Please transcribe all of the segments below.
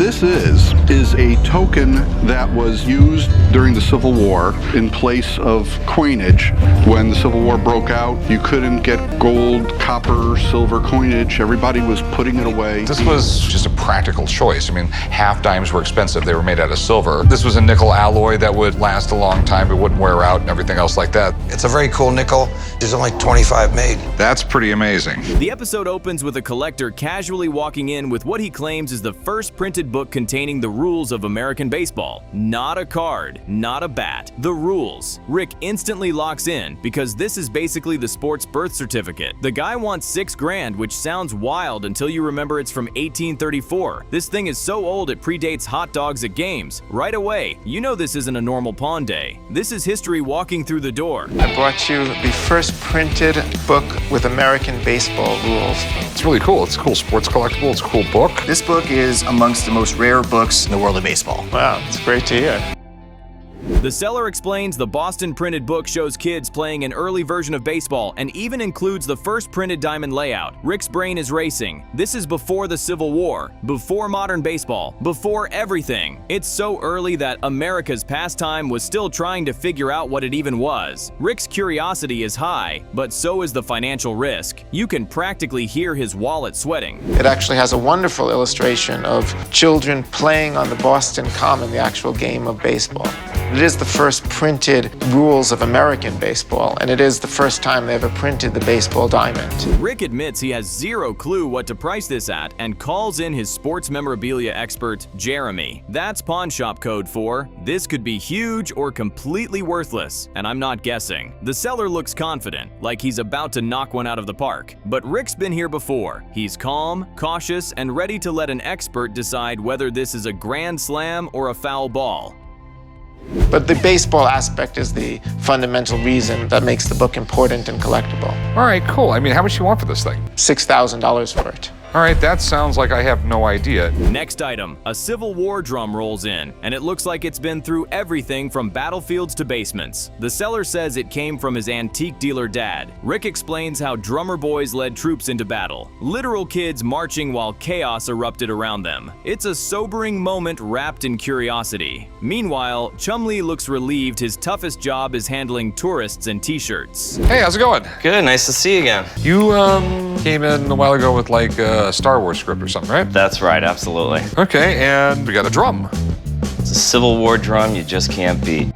this is a token that was used during the Civil War in place of coinage. When the Civil War broke out, you couldn't get gold, copper, silver coinage. Everybody was putting it away. This was just a practical choice. I mean, half dimes were expensive. They were made out of silver. This was a nickel alloy that would last a long time. It wouldn't wear out and everything else like that. It's a very cool nickel. There's only 25 made. That's pretty amazing. The episode opens with a collector casually walking in with what he claims is the first printed book containing the rules of American baseball. Not a card, not a bat, the rules. Rick instantly locks in because this is basically the sport's birth certificate. The guy wants $6,000, which sounds wild until you remember it's from 1834. This thing is so old it predates hot dogs at games. Right away, you know this isn't a normal pawn day. This is history walking through the door. I brought you the first printed book with American baseball rules. It's really cool. It's a cool sports collectible. It's a cool book. This book is amongst the most rare books in the world of baseball. Wow, it's great to hear. The seller explains the Boston printed book shows kids playing an early version of baseball and even includes the first printed diamond layout. Rick's brain is racing. This is before the Civil War, before modern baseball, before everything. It's so early that America's pastime was still trying to figure out what it even was. Rick's curiosity is high, but so is the financial risk. You can practically hear his wallet sweating. It actually has a wonderful illustration of children playing on the Boston Common, the actual game of baseball. It is the first printed rules of American baseball, and it is the first time they ever printed the baseball diamond. Rick admits he has zero clue what to price this at and calls in his sports memorabilia expert, Jeremy. That's pawn shop code for, this could be huge or completely worthless, and I'm not guessing. The seller looks confident, like he's about to knock one out of the park. But Rick's been here before. He's calm, cautious, and ready to let an expert decide whether this is a grand slam or a foul ball. But the baseball aspect is the fundamental reason that makes the book important and collectible. All right, cool. I mean, how much you want for this thing? $6,000 for it. All right, that sounds like I have no idea. Next item, a Civil War drum rolls in, and it looks like it's been through everything from battlefields to basements. The seller says it came from his antique dealer dad. Rick explains how drummer boys led troops into battle, literal kids marching while chaos erupted around them. It's a sobering moment wrapped in curiosity. Meanwhile, Chumlee looks relieved his toughest job is handling tourists and t-shirts. Hey, how's it going? Good, nice to see you again. You came in a while ago with like a Star Wars script or something, right? That's right, absolutely. Okay, and we got a drum. It's a Civil War drum you just can't beat.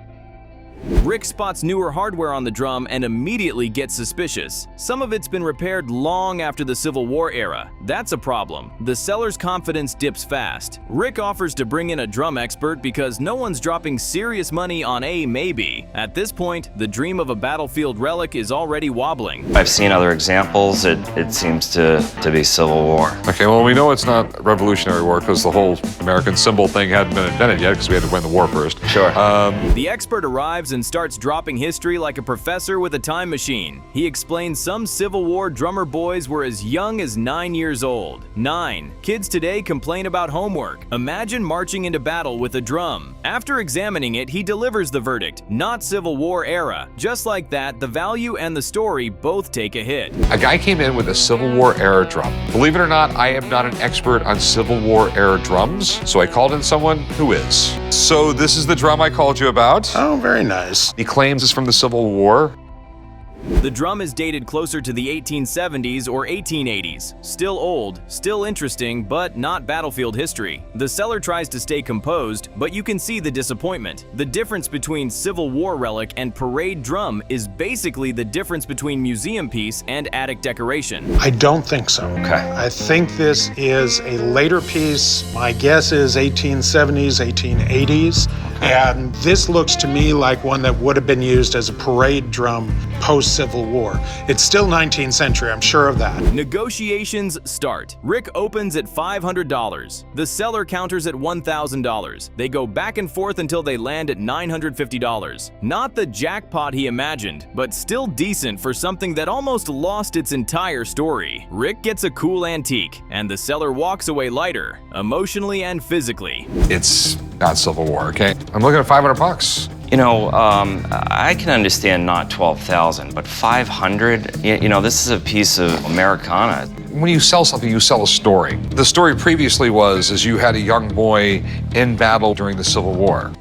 Rick spots newer hardware on the drum and immediately gets suspicious. Some of it's been repaired long after the Civil War era. That's a problem. The seller's confidence dips fast. Rick offers to bring in a drum expert because no one's dropping serious money on a maybe. At this point, the dream of a battlefield relic is already wobbling. I've seen other examples. It seems to be Civil War. Okay, well, we know it's not Revolutionary War because the whole American symbol thing hadn't been invented yet because we had to win the war first. Sure. The expert arrives and starts dropping history like a professor with a time machine. He explains some Civil War drummer boys were as young as 9 years old. 9. Kids today complain about homework. Imagine marching into battle with a drum. After examining it, he delivers the verdict, not Civil War era. Just like that, the value and the story both take a hit. A guy came in with a Civil War era drum. Believe it or not, I am not an expert on Civil War era drums, so I called in someone who is. So this is the drum I called you about. Oh, very nice. He claims it's from the Civil War. The drum is dated closer to the 1870s or 1880s. Still old, still interesting, but not battlefield history. The seller tries to stay composed, but you can see the disappointment. The difference between Civil War relic and parade drum is basically the difference between museum piece and attic decoration. I don't think so. Okay. I think this is a later piece. My guess is 1870s, 1880s. And this looks to me like one that would have been used as a parade drum post-Civil War. It's still 19th century, I'm sure of that. Negotiations start. Rick opens at $500. The seller counters at $1,000. They go back and forth until they land at $950. Not the jackpot he imagined, but still decent for something that almost lost its entire story. Rick gets a cool antique, and the seller walks away lighter, emotionally and physically. It's not Civil War, okay? I'm looking at $500. You know, I can understand not 12,000, but 500, you know, this is a piece of Americana. When you sell something, you sell a story. The story previously was you had a young boy in battle during the Civil War.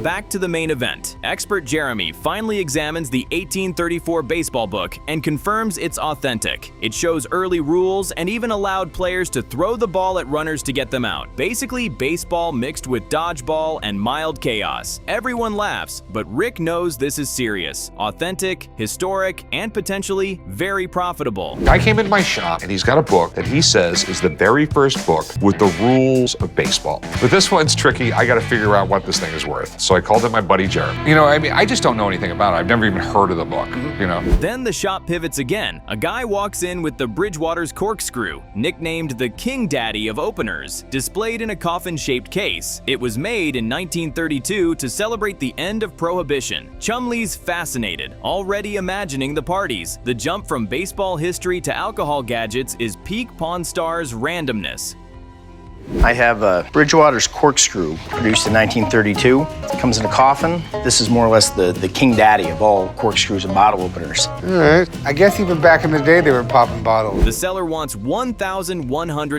Back to the main event. Expert Jeremy finally examines the 1834 baseball book and confirms it's authentic. It shows early rules and even allowed players to throw the ball at runners to get them out. Basically, baseball mixed with dodgeball and mild chaos. Everyone laughs, but Rick knows this is serious, authentic, historic, and potentially very profitable. I came into my shop and he's got a book that he says is the very first book with the rules of baseball. But this one's tricky. I got to figure out what this thing is worth. So I called in my buddy Jeremy. You know, I mean, I just don't know anything about it. I've never even heard of the book, you know. Then the shop pivots again. A guy walks in with the Bridgewater's Corkscrew, nicknamed the King Daddy of openers, displayed in a coffin-shaped case. It was made in 1932 to celebrate the end of Prohibition. Chumlee's fascinated, already imagining the parties. The jump from baseball history to alcohol gadgets is peak Pawn Star's randomness. I have a Bridgewater's Corkscrew, produced in 1932. It comes in a coffin. This is more or less the king daddy of all corkscrews and bottle openers. All right. I guess even back in the day, they were popping bottles. The seller wants $1,100.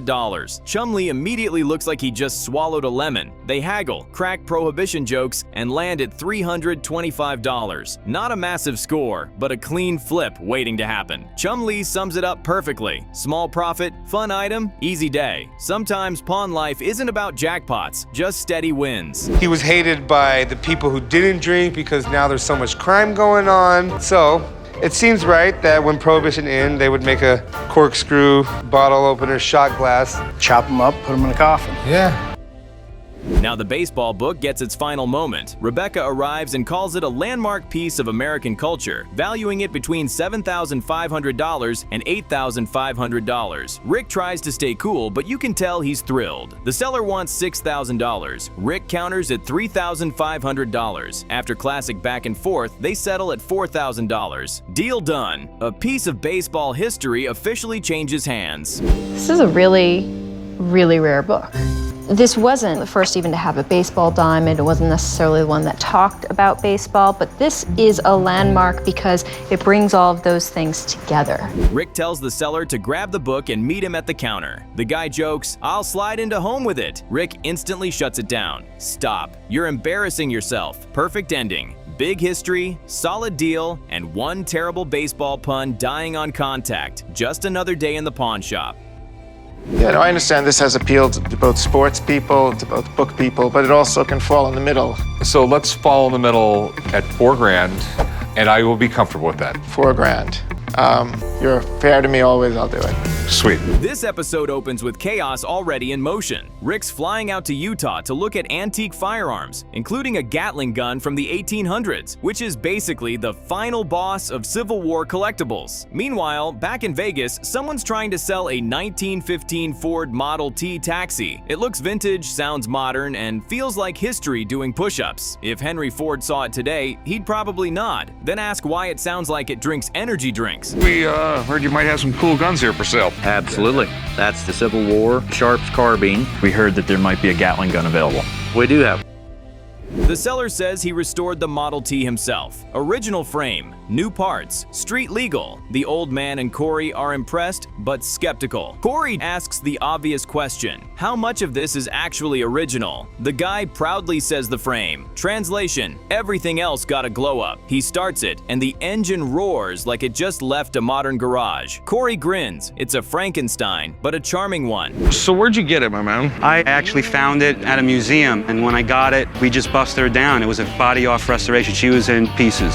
Chumlee immediately looks like he just swallowed a lemon. They haggle, crack Prohibition jokes, and land at $325. Not a massive score, but a clean flip waiting to happen. Chumlee sums it up perfectly. Small profit, fun item, easy day. Sometimes pawn life isn't about jackpots, just steady wins. He was hated by the people who didn't drink because now there's so much crime going on. So it seems right that when Prohibition ended, they would make a corkscrew, bottle opener, shot glass. Chop them up, put them in a coffin. Yeah. Now the baseball book gets its final moment. Rebecca arrives and calls it a landmark piece of American culture, valuing it between $7,500 and $8,500. Rick tries to stay cool, but you can tell he's thrilled. The seller wants $6,000. Rick counters at $3,500. After classic back and forth, they settle at $4,000. Deal done. A piece of baseball history officially changes hands. This is a really, really rare book. This wasn't the first even to have a baseball diamond. It wasn't necessarily the one that talked about baseball, but this is a landmark because it brings all of those things together. Rick tells the seller to grab the book and meet him at the counter. The guy jokes, "I'll slide into home with it." Rick instantly shuts it down. "Stop. You're embarrassing yourself." Perfect ending. Big history, solid deal, and one terrible baseball pun dying on contact. Just another day in the pawn shop. Yeah, no, I understand this has appeal to both sports people, to both book people, but it also can fall in the middle. So let's fall in the middle at $4,000, and I will be comfortable with that. $4,000. You're fair to me always, I'll do it. Sweet. This episode opens with chaos already in motion. Rick's flying out to Utah to look at antique firearms, including a Gatling gun from the 1800s, which is basically the final boss of Civil War collectibles. Meanwhile, back in Vegas, someone's trying to sell a 1915 Ford Model T taxi. It looks vintage, sounds modern, and feels like history doing push-ups. If Henry Ford saw it today, he'd probably nod, then ask why it sounds like it drinks energy drinks. We heard you might have some cool guns here for sale. Absolutely. That's the Civil War Sharps Carbine. We heard that there might be a Gatling gun available. We do have. The seller says he restored the Model T himself. Original frame, new parts, street legal. The old man and Corey are impressed, but skeptical. Corey asks the obvious question: how much of this is actually original? The guy proudly says the frame. Translation: everything else got a glow up. He starts it, and the engine roars like it just left a modern garage. Corey grins. It's a Frankenstein, but a charming one. So where'd you get it, my man? I actually found it at a museum, and when I got it, we just busted her down. It was a body-off restoration. She was in pieces.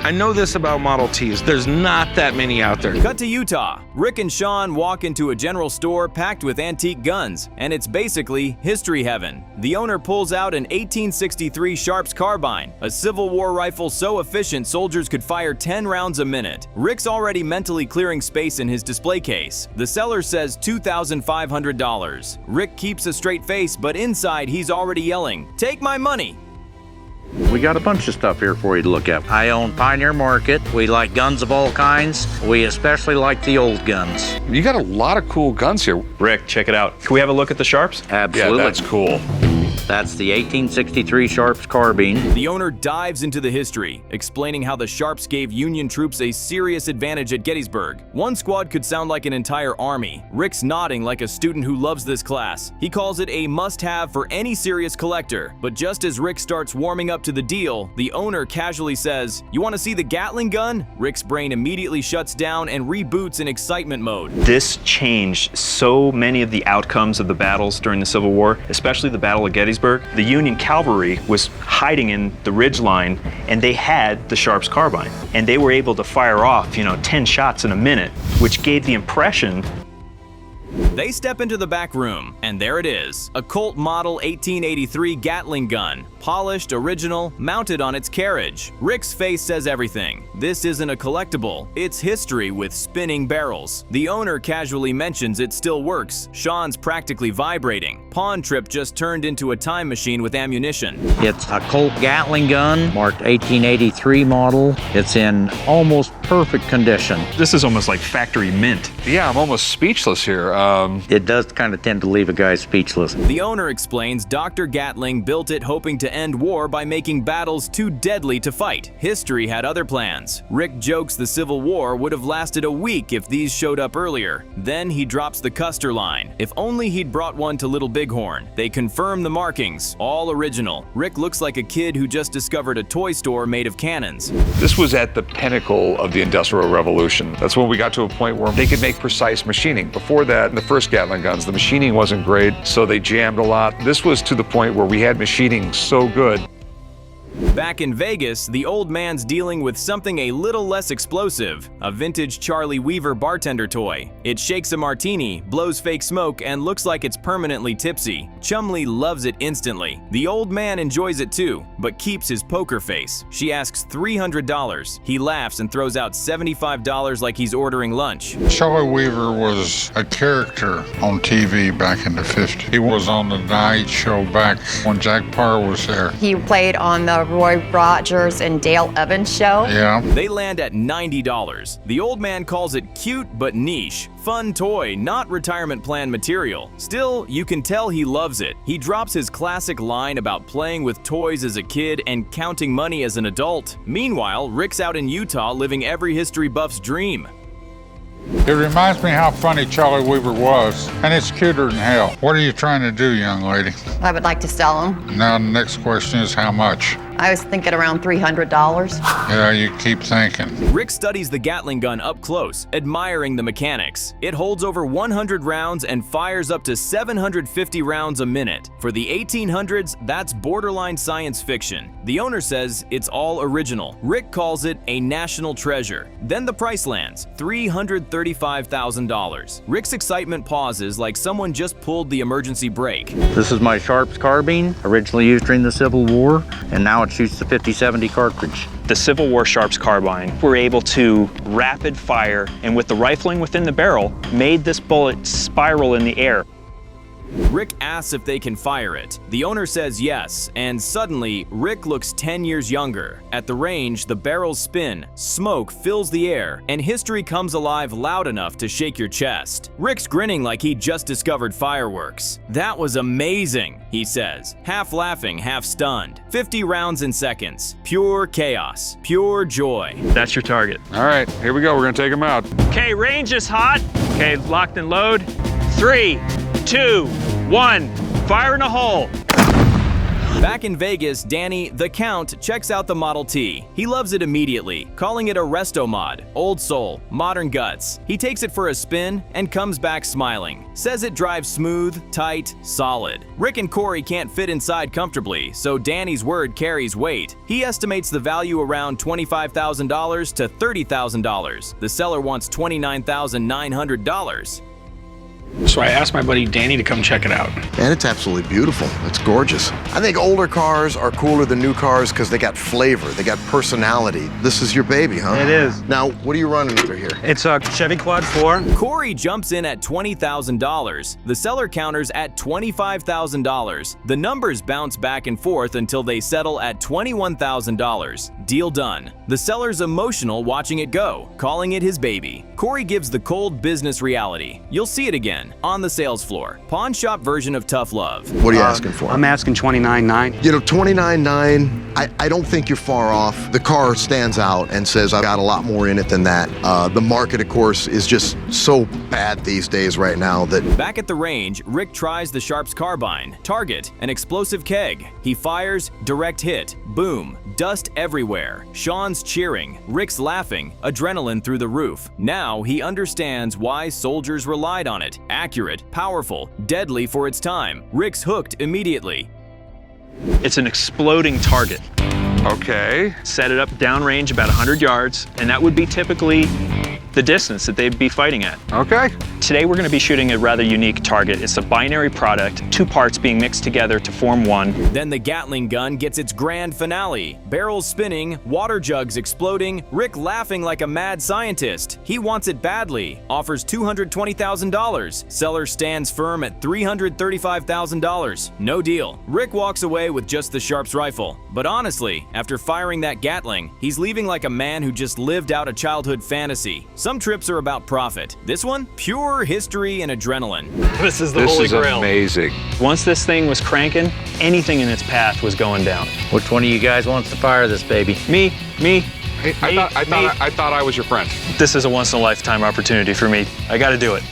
I know this about Model Ts. There's not that many out there. Cut to Utah. Rick and Sean walk into a general store packed with antique guns, and it's basically history heaven. The owner pulls out an 1863 Sharps Carbine, a Civil War rifle so efficient soldiers could fire 10 rounds a minute. Rick's already mentally clearing space in his display case. The seller says $2,500. Rick keeps a straight face, but inside he's already yelling, "Take my money!" We got a bunch of stuff here for you to look at. I own Pioneer Market. We like guns of all kinds. We especially like the old guns. You got a lot of cool guns here. Rick, check it out. Can we have a look at the Sharps? Absolutely. Yeah, that's cool. That's the 1863 Sharps Carbine. The owner dives into the history, explaining how the Sharps gave Union troops a serious advantage at Gettysburg. One squad could sound like an entire army. Rick's nodding like a student who loves this class. He calls it a must-have for any serious collector. But just as Rick starts warming up to the deal, the owner casually says, "You want to see the Gatling gun?" Rick's brain immediately shuts down and reboots in excitement mode. This changed so many of the outcomes of the battles during the Civil War, especially the Battle of Gettysburg. The Union cavalry was hiding in the ridge line, and they had the Sharps Carbine. And they were able to fire off, 10 shots in a minute, which gave the impression. They step into the back room, and there it is, a Colt Model 1883 Gatling gun, polished, original, mounted on its carriage. Rick's face says everything. This isn't a collectible, it's history with spinning barrels. The owner casually mentions it still works. Sean's practically vibrating. Pawn Trip just turned into a time machine with ammunition. It's a Colt Gatling gun, marked 1883 model. It's in almost perfect condition. This is almost like factory mint. Yeah, I'm almost speechless here. It does kind of tend to leave a guy speechless. The owner explains Dr. Gatling built it hoping to end war by making battles too deadly to fight. History had other plans. Rick jokes the Civil War would have lasted a week if these showed up earlier. Then he drops the Custer line. If only he'd brought one to Little Bighorn. They confirm the markings, all original. Rick looks like a kid who just discovered a toy store made of cannons. This was at the pinnacle of the Industrial Revolution. That's when we got to a point where they could make precise machining. Before that, in the first Gatling guns, the machining wasn't great, so they jammed a lot. This was to the point where we had machining so good. Back in Vegas, the old man's dealing with something a little less explosive, a vintage Charlie Weaver bartender toy. It shakes a martini, blows fake smoke, and looks like it's permanently tipsy. Chumlee loves it instantly. The old man enjoys it too, but keeps his poker face. She asks $300. He laughs and throws out $75 like he's ordering lunch. Charlie Weaver was a character on TV back in the 50s. He was on the night show back when Jack Parr was there. He played on the Roy Rogers and Dale Evans show. Yeah. They land at $90. The old man calls it cute but niche. Fun toy, not retirement plan material. Still, you can tell he loves it. He drops his classic line about playing with toys as a kid and counting money as an adult. Meanwhile, Rick's out in Utah living every history buff's dream. It reminds me how funny Charlie Weaver was, and it's cuter than hell. What are you trying to do, young lady? I would like to sell them. Now the next question is how much? I was thinking around $300. Yeah, you keep thinking. Rick studies the Gatling gun up close, admiring the mechanics. It holds over 100 rounds and fires up to 750 rounds a minute. For the 1800s, that's borderline science fiction. The owner says it's all original. Rick calls it a national treasure. Then the price lands, $335,000. Rick's excitement pauses like someone just pulled the emergency brake. This is my Sharps Carbine, originally used during the Civil War, and now it shoots the 50-70 cartridge. The Civil War Sharps Carbine were able to rapid fire, and with the rifling within the barrel, made this bullet spiral in the air. Rick asks if they can fire it. The owner says yes, and suddenly, Rick looks 10 years younger. At the range, the barrels spin, smoke fills the air, and history comes alive loud enough to shake your chest. Rick's grinning like he just discovered fireworks. "That was amazing," he says, half laughing, half stunned. 50 rounds in seconds. Pure chaos. Pure joy. That's your target. All right, here we go. We're going to take him out. Okay, range is hot. Okay, locked and load. 3, 2, 1, fire in a hole. Back in Vegas, Danny, the Count, checks out the Model T. He loves it immediately, calling it a resto mod, old soul, modern guts. He takes it for a spin and comes back smiling. Says it drives smooth, tight, solid. Rick and Corey can't fit inside comfortably, so Danny's word carries weight. He estimates the value around $25,000 to $30,000. The seller wants $29,900. So I asked my buddy Danny to come check it out. And it's absolutely beautiful. It's gorgeous. I think older cars are cooler than new cars because they got flavor, they got personality. This is your baby, huh? It is. Now, what are you running under here? It's a Chevy Quad 4. Corey jumps in at $20,000. The seller counters at $25,000. The numbers bounce back and forth until they settle at $21,000. deal done. The seller's emotional watching it go, calling it his baby. Corey gives the cold business reality. You'll see it again on the sales floor. Pawn shop version of tough love. What are you asking for? I'm asking $29,900. You know, $29,900, I don't think you're far off. The car stands out and says, I've got a lot more in it than that. The market, of course, is just so bad these days right now that... Back at the range, Rick tries the Sharps Carbine. Target, an explosive keg. He fires, direct hit, boom, dust everywhere. Sean's cheering, Rick's laughing, adrenaline through the roof. Now he understands why soldiers relied on it. Accurate, powerful, deadly for its time. Rick's hooked immediately. It's an exploding target. Okay. Set it up downrange about 100 yards, and that would be typically the distance that they'd be fighting at. Okay. Today we're going to be shooting a rather unique target. It's a binary product, two parts being mixed together to form one. Then the Gatling gun gets its grand finale. Barrels spinning, water jugs exploding, Rick laughing like a mad scientist. He wants it badly, offers $220,000. Seller stands firm at $335,000. No deal. Rick walks away with just the Sharps rifle. But honestly, after firing that Gatling, he's leaving like a man who just lived out a childhood fantasy. Some trips are about profit. This one, pure history and adrenaline. This is the holy grail. This is amazing. Once this thing was cranking, anything in its path was going down. Which one of you guys wants to fire this baby? Me. Hey, I thought I was your friend. This is a once-in-a-lifetime opportunity for me. I gotta do it.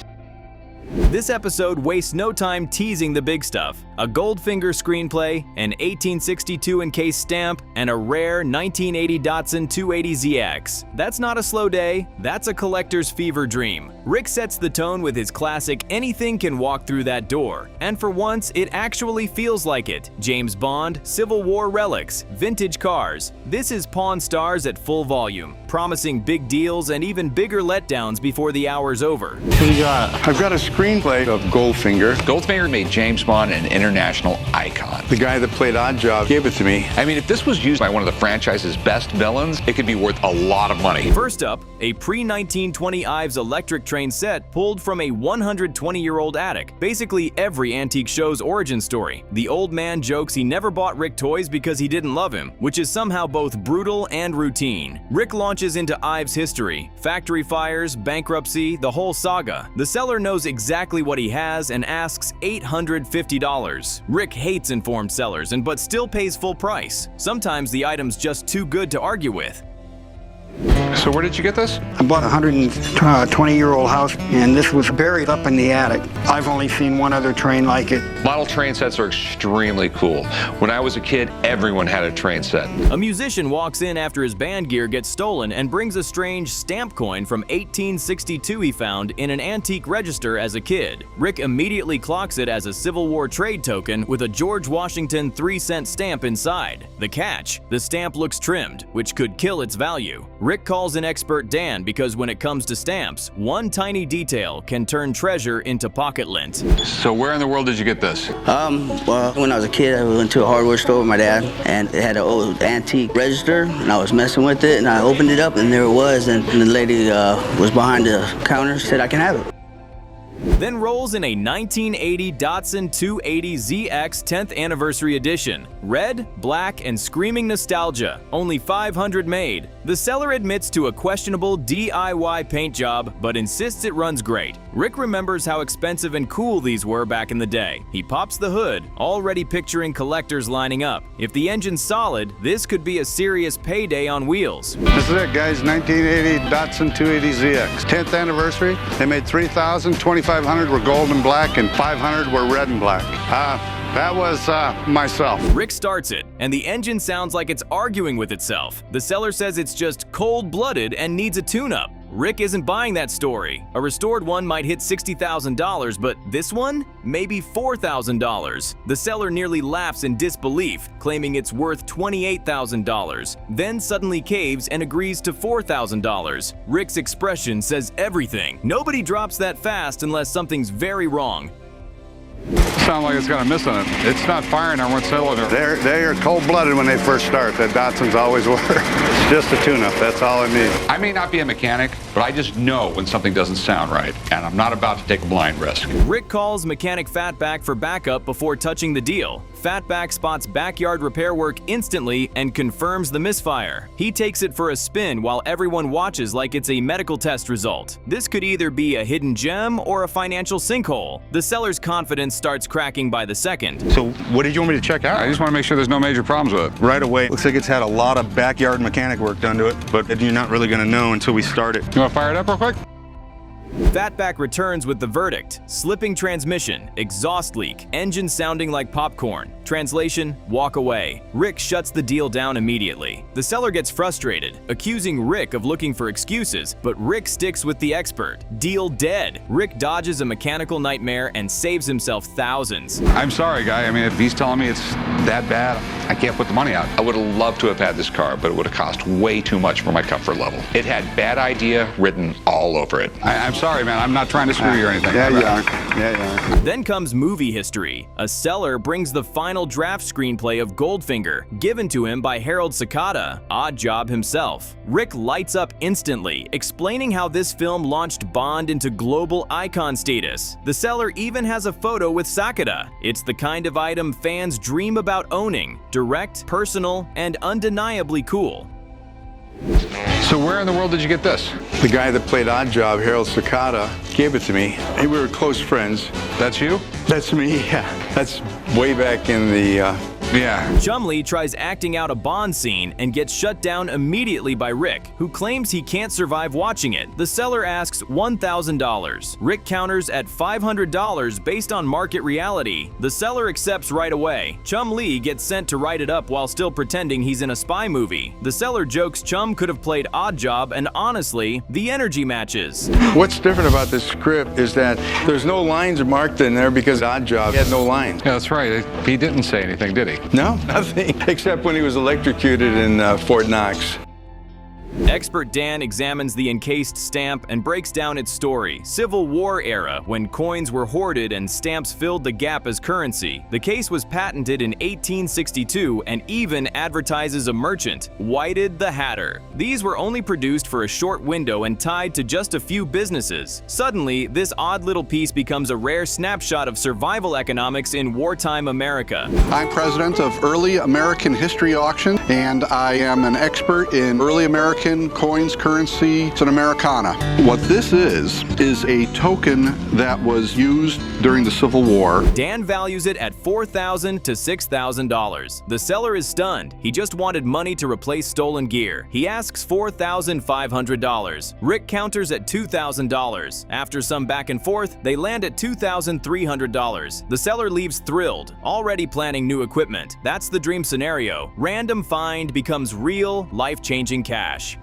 This episode wastes no time teasing the big stuff. A Goldfinger screenplay, an 1862 encased stamp, and a rare 1980 Datsun 280ZX. That's not a slow day, that's a collector's fever dream. Rick sets the tone with his classic anything can walk through that door. And for once, it actually feels like it. James Bond, Civil War relics, vintage cars. This is Pawn Stars at full volume, promising big deals and even bigger letdowns before the hour's over. I've got a screenplay of Goldfinger. Goldfinger made James Bond an international icon. The guy that played Oddjob gave it to me. I mean, if this was used by one of the franchise's best villains, it could be worth a lot of money. First up, a pre-1920 Ives electric train set pulled from a 120-year-old attic. Basically every antique show's origin story. The old man jokes he never bought Rick toys because he didn't love him, which is somehow both brutal and routine. Rick launches into Ives history. Factory fires, bankruptcy, the whole saga. The seller knows exactly what he has and asks $850. Rick hates informed sellers but still pays full price. Sometimes the item's just too good to argue with. So where did you get this? I bought a 120-year-old house, and this was buried up in the attic. I've only seen one other train like it. Model train sets are extremely cool. When I was a kid, everyone had a train set. A musician walks in after his band gear gets stolen and brings a strange stamp coin from 1862 he found in an antique register as a kid. Rick immediately clocks it as a Civil War trade token with a George Washington 3-cent stamp inside. The catch: the stamp looks trimmed, which could kill its value. Rick calls in expert Dan because when it comes to stamps, one tiny detail can turn treasure into pocket lint. So where in the world did you get this? Well, when I was a kid, I went to a hardware store with my dad, and it had an old antique register, and I was messing with it, and I opened it up, and there it was, and the lady was behind the counter, said I can have it. Then rolls in a 1980 Datsun 280ZX 10th Anniversary Edition. Red, black, and screaming nostalgia. Only 500 made. The seller admits to a questionable DIY paint job, but insists it runs great. Rick remembers how expensive and cool these were back in the day. He pops the hood, already picturing collectors lining up. If the engine's solid, this could be a serious payday on wheels. This is it, guys. 1980 Datsun 280ZX. 10th anniversary. They made 3,000, 2,500 were gold and black, and 500 were red and black. That was myself. Rick starts it, and the engine sounds like it's arguing with itself. The seller says it's just cold-blooded and needs a tune-up. Rick isn't buying that story. A restored one might hit $60,000, but this one? Maybe $4,000. The seller nearly laughs in disbelief, claiming it's worth $28,000, then suddenly caves and agrees to $4,000. Rick's expression says everything. Nobody drops that fast unless something's very wrong. Sound like it's got a miss on it. It's not firing on what's selling it. They are cold-blooded when they first start. The Datsuns always were. It's just a tune-up. That's all I need. I may not be a mechanic, but I just know when something doesn't sound right, and I'm not about to take a blind risk. Rick calls mechanic Fatback for backup before touching the deal. Fatback spots backyard repair work instantly and confirms the misfire. He takes it for a spin while everyone watches like it's a medical test result. This could either be a hidden gem or a financial sinkhole. The seller's confidence starts cracking by the second. So what did you want me to check out? I just want to make sure there's no major problems with it. Right away. Looks like it's had a lot of backyard mechanic work done to it, but you're not really going to know until we start it. You want to fire it up real quick? Fatback returns with the verdict: slipping transmission, exhaust leak, engine sounding like popcorn. Translation: walk away. Rick shuts the deal down immediately. The seller gets frustrated, accusing Rick of looking for excuses, but Rick sticks with the expert. Deal dead. Rick dodges a mechanical nightmare and saves himself thousands. I'm sorry, guy. I mean, if he's telling me it's that bad, I can't put the money out. I would have loved to have had this car, but it would have cost way too much for my comfort level. It had bad idea written all over it. I'm sorry, man. I'm not trying to screw you or anything. Yeah, you are. Yeah, you are. Then comes movie history. A seller brings the final draft screenplay of Goldfinger, given to him by Harold Sakata, Oddjob himself. Rick lights up instantly, explaining how this film launched Bond into global icon status. The seller even has a photo with Sakata. It's the kind of item fans dream about owning: direct, personal, and undeniably cool. So where in the world did you get this? The guy that played Oddjob, Harold Sakata, gave it to me. Hey, we were close friends. That's you? That's me, yeah. That's way back in the, Chumlee tries acting out a Bond scene and gets shut down immediately by Rick, who claims he can't survive watching it. The seller asks $1,000. Rick counters at $500 based on market reality. The seller accepts right away. Chumlee gets sent to write it up while still pretending he's in a spy movie. The seller jokes Chum could have played Oddjob, and honestly, the energy matches. What's different about this script is that there's no lines marked in there because Oddjob had no lines. Yeah, that's right. He didn't say anything, did he? No, nothing, except when he was electrocuted in Fort Knox. Expert Dan examines the encased stamp and breaks down its story. Civil War era, when coins were hoarded and stamps filled the gap as currency. The case was patented in 1862 and even advertises a merchant, Whited the Hatter. These were only produced for a short window and tied to just a few businesses. Suddenly, this odd little piece becomes a rare snapshot of survival economics in wartime America. I'm president of Early American History Auction, and I am an expert in early American coins, currency, it's an Americana. What this is a token that was used during the Civil War. Dan values it at $4,000 to $6,000. The seller is stunned. He just wanted money to replace stolen gear. He asks $4,500. Rick counters at $2,000. After some back and forth, they land at $2,300. The seller leaves thrilled, already planning new equipment. That's the dream scenario. Random find becomes real, life-changing cash.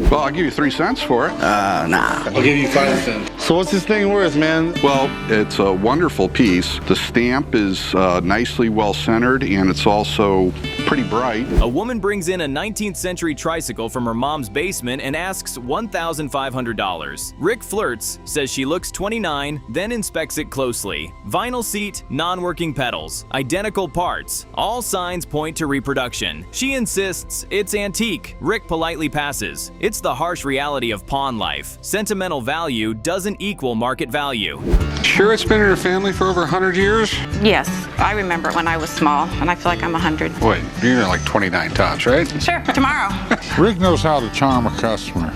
Well, I'll give you 3 cents for it. Nah. I'll give you 5 cents. So what's this thing worth, man? Well, it's a wonderful piece. The stamp is nicely well centered, and it's also pretty bright. A woman brings in a 19th century tricycle from her mom's basement and asks $1,500. Rick flirts, says she looks 29, then inspects it closely. Vinyl seat, non-working pedals, identical parts. All signs point to reproduction. She insists it's antique. Rick politely passes. It's the harsh reality of pawn life. Sentimental value doesn't equal market value. Sure it's been in your family for over 100 years? Yes, I remember it when I was small, and I feel like I'm 100. Wait, you're like 29 tops, right? Sure, tomorrow. Rick knows how to charm a customer.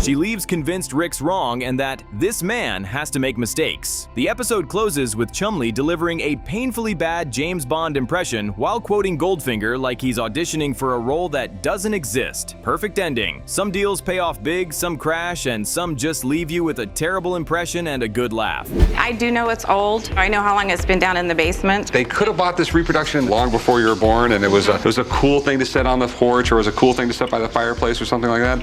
She leaves convinced Rick's wrong and that this man has to make mistakes. The episode closes with Chumlee delivering a painfully bad James Bond impression while quoting Goldfinger like he's auditioning for a role that doesn't exist. Perfect ending. Some deals pay off big, some crash, and some just leave you with a terrible impression and a good laugh. I do know it's old. I know how long it's been down in the basement. They could have bought this reproduction long before you were born, and it was a cool thing to set on the porch, or it was a cool thing to set by the fireplace or something like that.